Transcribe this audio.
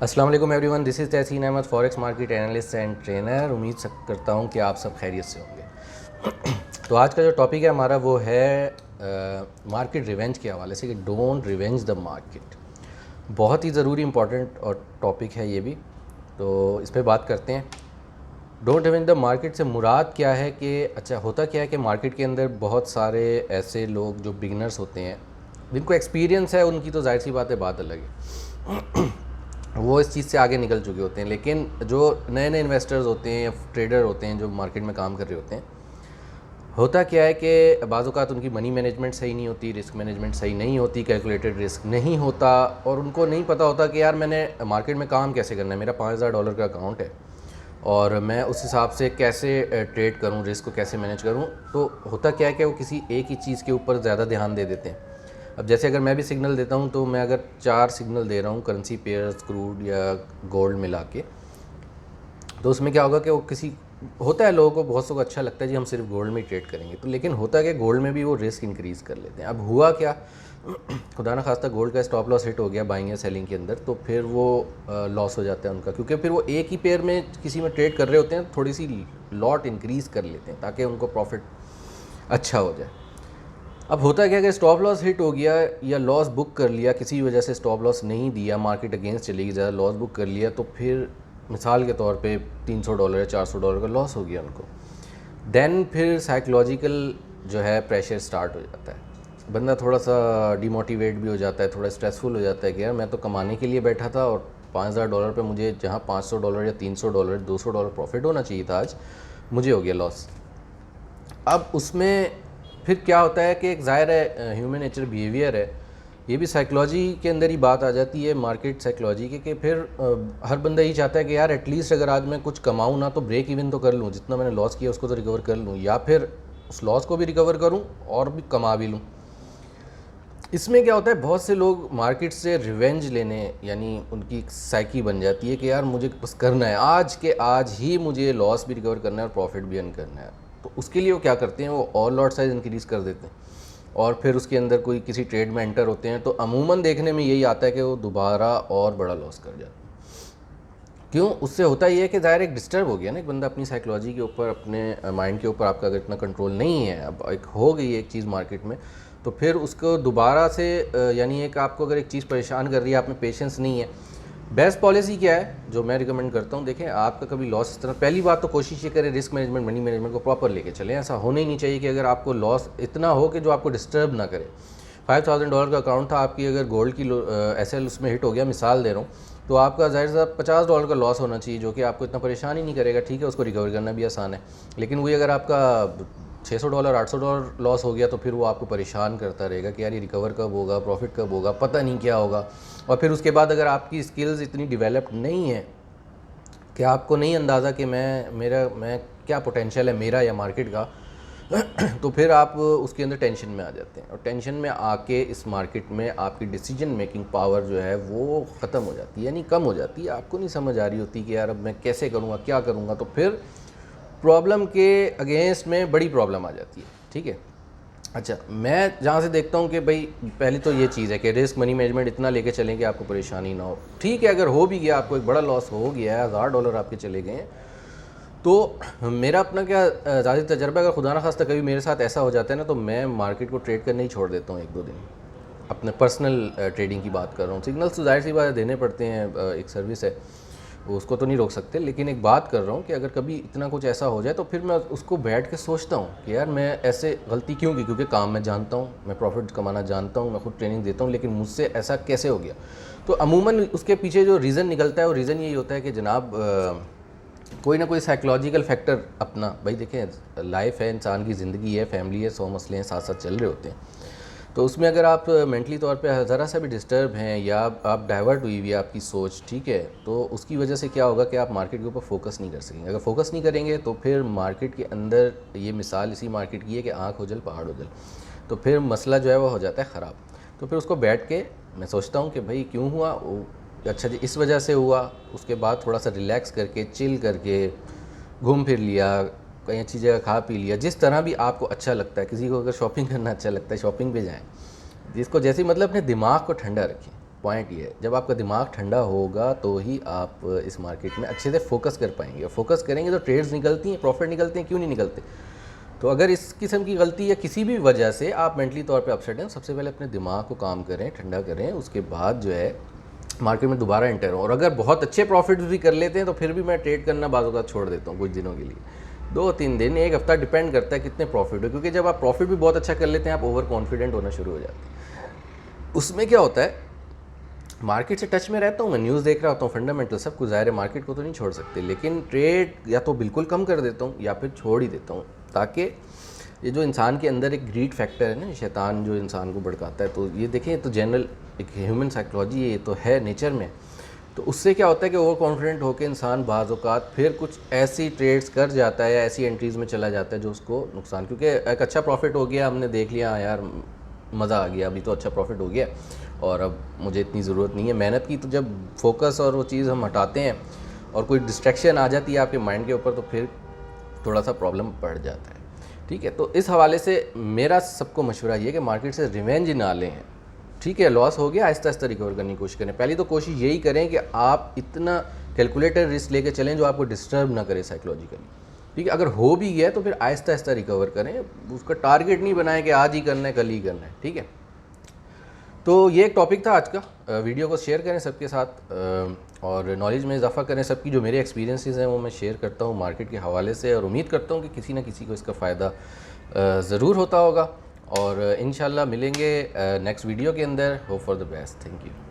अस्सलाम वालेकुम everyone, this is Tahseen Ahmed, forex market analyst and trainer. उम्मीद करता हूँ कि आप सब खैरियत से होंगे। तो आज का जो टॉपिक है हमारा वो है मार्केट रिवेंज के हवाले से कि डोंट रिवेंज द मार्केट। बहुत ही ज़रूरी इंपॉर्टेंट और टॉपिक है ये भी, तो इस पर बात करते हैं। डोंट रिवेंज द मार्केट से मुराद क्या है कि अच्छा होता क्या है कि मार्केट के अंदर बहुत सारे ऐसे लोग जो बिगनर्स होते हैं, जिनको एक्सपीरियंस है, उनकी तो जाहिर सी बात है, बात अलग है, वो इस चीज़ से आगे निकल चुके होते हैं। लेकिन जो नए नए इन्वेस्टर्स होते हैं या ट्रेडर होते हैं जो मार्केट में काम कर रहे होते हैं, होता क्या है कि बाज़ औक़ात उनकी मनी मैनेजमेंट सही नहीं होती, रिस्क मैनेजमेंट सही नहीं होती, कैलकुलेटेड रिस्क नहीं होता, और उनको नहीं पता होता कि यार मैंने मार्केट में काम कैसे करना है। मेरा $5000 का अकाउंट है और मैं उस हिसाब से कैसे ट्रेड करूं, रिस्क को कैसे मैनेज करूं। तो होता क्या है कि वो किसी एक ही चीज़ के ऊपर ज़्यादा ध्यान दे देते हैं। अब जैसे अगर मैं भी सिग्नल देता हूं, तो मैं अगर 4 सिग्नल दे रहा हूं करेंसी पेयर्स, क्रूड या गोल्ड मिला के, तो उसमें क्या होगा कि वो किसी होता है, लोगों को बहुत से को अच्छा लगता है जी हम सिर्फ गोल्ड में ट्रेड करेंगे, तो लेकिन होता है कि गोल्ड में भी वो रिस्क इंक्रीज़ कर लेते हैं। अब हुआ क्या, खुदा ना खास्ता गोल्ड का स्टॉप लॉस हिट हो गया बाइंग या सेलिंग के अंदर, तो फिर वो लॉस हो जाता है उनका, क्योंकि फिर वो एक ही पेयर में किसी में ट्रेड कर रहे होते हैं, थोड़ी सी लॉट इंक्रीज़ कर लेते हैं ताकि उनको प्रॉफिट अच्छा हो जाए। अब होता क्या है कि स्टॉप लॉस हिट हो गया या लॉस बुक कर लिया, किसी वजह से स्टॉप लॉस नहीं दिया, मार्केट अगेंस्ट चली गई, ज़्यादा लॉस बुक कर लिया, तो फिर मिसाल के तौर पे $300 या $400 का लॉस हो गया उनको। देन फिर साइकोलॉजिकल जो है प्रेशर स्टार्ट हो जाता है, बंदा थोड़ा सा डिमोटिवेट भी हो जाता है, थोड़ा स्ट्रेसफुल हो जाता है कि यार मैं तो कमाने के लिए बैठा था और $5000 पे मुझे जहाँ $500 या $300 $200 प्रॉफिट होना चाहिए था, आज मुझे हो गया लॉस। अब उसमें फिर क्या होता है कि एक ज़ाहिर है ह्यूमन नेचर बिहेवियर है, ये भी साइकोलॉजी के अंदर ही बात आ जाती है, मार्केट साइकोलॉजी के, कि फिर हर बंदा यही चाहता है कि यार एटलीस्ट अगर आज मैं कुछ कमाऊँ ना, तो ब्रेक इवन तो कर लूँ, जितना मैंने लॉस किया उसको तो रिकवर कर लूँ, या फिर उस लॉस को भी रिकवर करूँ और भी कमा भी लूँ। इसमें क्या होता है, बहुत से लोग मार्केट से रिवेंज लेने, यानी उनकी एक साइकी बन जाती है कि यार मुझे बस करना है, आज के आज ही मुझे लॉस भी रिकवर करना है और प्रॉफिट भी अर्न करना है। तो उसके लिए वो क्या करते हैं, वो और लॉट साइज़ इंक्रीज़ कर देते हैं और फिर उसके अंदर कोई किसी ट्रेड में एंटर होते हैं, तो अमूमन देखने में यही आता है कि वो दोबारा और बड़ा लॉस कर जाते हैं। क्यों? उससे होता ये है कि ज़ाहिर एक डिस्टर्ब हो गया ना, एक बंदा अपनी साइकोलॉजी के ऊपर, अपने माइंड के ऊपर आपका अगर इतना कंट्रोल नहीं है, अब एक हो गई एक चीज़ मार्केट में, तो फिर उसको दोबारा से यानी एक आपको अगर एक चीज़ परेशान कर रही है, आप में पेशेंस नहीं है। बेस्ट पॉलिसी क्या है जो मैं रिकमेंड करता हूँ, देखें आपका कभी लॉस इस तरह, पहली बात तो कोशिश ये करें रिस्क मैनेजमेंट, मनी मैनेजमेंट को प्रॉपर लेके चलें। ऐसा होना ही नहीं चाहिए कि अगर आपको लॉस इतना हो कि जो आपको डिस्टर्ब ना करे। $5000 का अकाउंट था, आपकी अगर गोल्ड की एसएल उसमें हिट हो गया, मिसाल दे रहा हूँ, तो आपका ज़ाहिर सा $50 का लॉस होना चाहिए, जो कि आपको इतना परेशान ही नहीं करेगा। ठीक है, उसको रिकवर करना भी आसान है, लेकिन वही अगर आपका $600 $800 लॉस हो गया, तो फिर वो आपको परेशान करता रहेगा कि यार ये रिकवर कब होगा, प्रॉफिट कब होगा, पता नहीं क्या होगा। और फिर उसके बाद अगर आपकी स्किल्स इतनी डेवलप्ड नहीं है कि आपको नहीं अंदाज़ा कि मैं क्या पोटेंशियल है मेरा या मार्केट का, तो फिर आप उसके अंदर टेंशन में आ जाते हैं, और टेंशन में आके इस मार्केट में आपकी डिसीजन मेकिंग पावर जो है वो ख़त्म हो जाती है, यानी कम हो जाती है। आपको नहीं समझ आ रही होती कि यार अब मैं कैसे करूँगा, क्या करूँगा, तो फिर प्रॉब्लम के अगेंस्ट में बड़ी प्रॉब्लम आ जाती है। ठीक है, अच्छा मैं जहाँ से देखता हूँ कि भाई पहले तो ये चीज़ है कि रिस्क मनी मैनेजमेंट इतना लेके चलें कि आपको परेशानी ना हो। ठीक है, अगर हो भी गया, आपको एक बड़ा लॉस हो गया है, $1000 आपके चले गए हैं, तो मेरा अपना क्या ज़्यादा तजर्बा, अगर खुदा ना खास्ता कभी मेरे साथ ऐसा हो जाता है ना, तो मैं मार्केट को ट्रेड करने ही छोड़ देता हूँ 1-2 दिन। अपने पर्सनल ट्रेडिंग की बात कर रहा हूँ। सिग्नल्स तो ज़ाहिर सी बात है देने पड़ते हैं, एक सर्विस है, उसको तो नहीं रोक सकते, लेकिन एक बात कर रहा हूँ कि अगर कभी इतना कुछ ऐसा हो जाए, तो फिर मैं उसको बैठ के सोचता हूँ कि यार मैं ऐसे गलती क्यों की, क्योंकि काम मैं जानता हूँ, मैं प्रॉफिट कमाना जानता हूँ, मैं खुद ट्रेनिंग देता हूँ, लेकिन मुझसे ऐसा कैसे हो गया। तो अमूमन उसके पीछे जो रीज़न निकलता है, वो रीज़न यही होता है कि जनाब कोई ना कोई साइकोलॉजिकल फैक्टर अपना, भाई देखें लाइफ है, इंसान की ज़िंदगी है, फैमिली है, 100 मसले हैं साथ साथ चल रहे होते हैं। तो उसमें अगर आप मेंटली तौर पे ज़रा सा भी डिस्टर्ब हैं, या आप डाइवर्ट हुई हुई है आपकी सोच, ठीक है, तो उसकी वजह से क्या होगा कि आप मार्केट के ऊपर फोकस नहीं कर सकेंगे। अगर फोकस नहीं करेंगे तो फिर मार्केट के अंदर, ये मिसाल इसी मार्केट की है कि आँख हो जल पहाड़ हो जल, तो फिर मसला जो है वो हो जाता है ख़राब। तो फिर उसको बैठ के मैं सोचता हूँ कि भाई क्यों हुआ, अच्छा जी इस वजह से हुआ। उसके बाद थोड़ा सा रिलैक्स करके, चिल करके, घूम फिर लिया, कहीं अच्छी जगह खा पी लिया, जिस तरह भी आपको अच्छा लगता है। किसी को अगर शॉपिंग करना अच्छा लगता है, शॉपिंग पे जाएं, जिसको जैसे मतलब अपने दिमाग को ठंडा रखें। पॉइंट ये है, जब आपका दिमाग ठंडा होगा तो ही आप इस मार्केट में अच्छे से फोकस कर पाएंगे। फोकस करेंगे तो ट्रेड्स निकलती हैं, प्रॉफिट निकलते हैं, क्यों नहीं निकलते। तो अगर इस किस्म की गलती या किसी भी वजह से आप मेंटली तौर पे अपसेट हैं, सबसे पहले अपने दिमाग को काम करें, ठंडा करें, उसके बाद जो है मार्केट में दोबारा एंटर हो। और अगर बहुत अच्छे प्रॉफिट्स भी कर लेते हैं तो फिर भी मैं ट्रेड करना बाज़ औक़ात छोड़ देता हूँ कुछ दिनों के लिए, 2-3 दिन, 1 हफ्ता, डिपेंड करता है कितने प्रॉफिट हो। क्योंकि जब आप प्रॉफिट भी बहुत अच्छा कर लेते हैं आप ओवर कॉन्फिडेंट होना शुरू हो जाते हैं। उसमें क्या होता है, मार्केट से टच में रहता हूँ मैं, न्यूज़ देख रहा होता हूँ, फंडामेंटल सब कुछ, ज़ाहिर है मार्केट को तो नहीं छोड़ सकते, लेकिन ट्रेड या तो बिल्कुल कम कर देता हूँ या फिर छोड़ ही देता हूँ, ताकि ये जो इंसान के अंदर एक ग्रीड फैक्टर है ना, शैतान जो इंसान को भड़काता है, तो ये देखें तो जनरल एक ह्यूमन साइकोलॉजी ये तो है नेचर में। तो उससे क्या होता है कि ओवर कॉन्फिडेंट होकर इंसान बाज़ औक़ात फिर कुछ ऐसी ट्रेड्स कर जाता है या ऐसी एंट्रीज़ में चला जाता है जो उसको नुकसान, क्योंकि एक अच्छा प्रॉफिट हो गया, हमने देख लिया यार मज़ा आ गया, अभी तो अच्छा प्रॉफिट हो गया और अब मुझे इतनी ज़रूरत नहीं है मेहनत की। तो जब फोकस और वो चीज़ हम हटाते हैं और कोई डिस्ट्रैक्शन आ जाती है आपके माइंड के ऊपर, तो फिर थोड़ा सा प्रॉब्लम पड़ जाता है। ठीक है, तो इस हवाले से मेरा सबको मशवरा ये है कि मार्केट से रिवेंज ना लें। ठीक है, लॉस हो गया, आहिस्ता आहिस्ता रिकवर करने की कोशिश करें। पहली तो कोशिश यही करें कि आप इतना कैलकुलेटेड रिस्क लेके चलें जो आपको डिस्टर्ब ना करे साइकोलॉजिकली। ठीक है, अगर हो भी गया तो फिर आहिस्ता आहिस्ता रिकवर करें, उसका टारगेट नहीं बनाएं कि आज ही करना है, कल ही करना है। ठीक है, तो ये एक टॉपिक था आज का। वीडियो को शेयर करें सबके साथ और नॉलेज में इजाफा करें सबकी। जो मेरे एक्सपीरियंसेस हैं वो मैं शेयर करता हूँ मार्केट के हवाले से, और उम्मीद करता हूँ कि किसी ना किसी को इसका फ़ायदा ज़रूर होता होगा। और इंशाल्लाह मिलेंगे नेक्स्ट वीडियो के अंदर। Hope for the best. Thank you.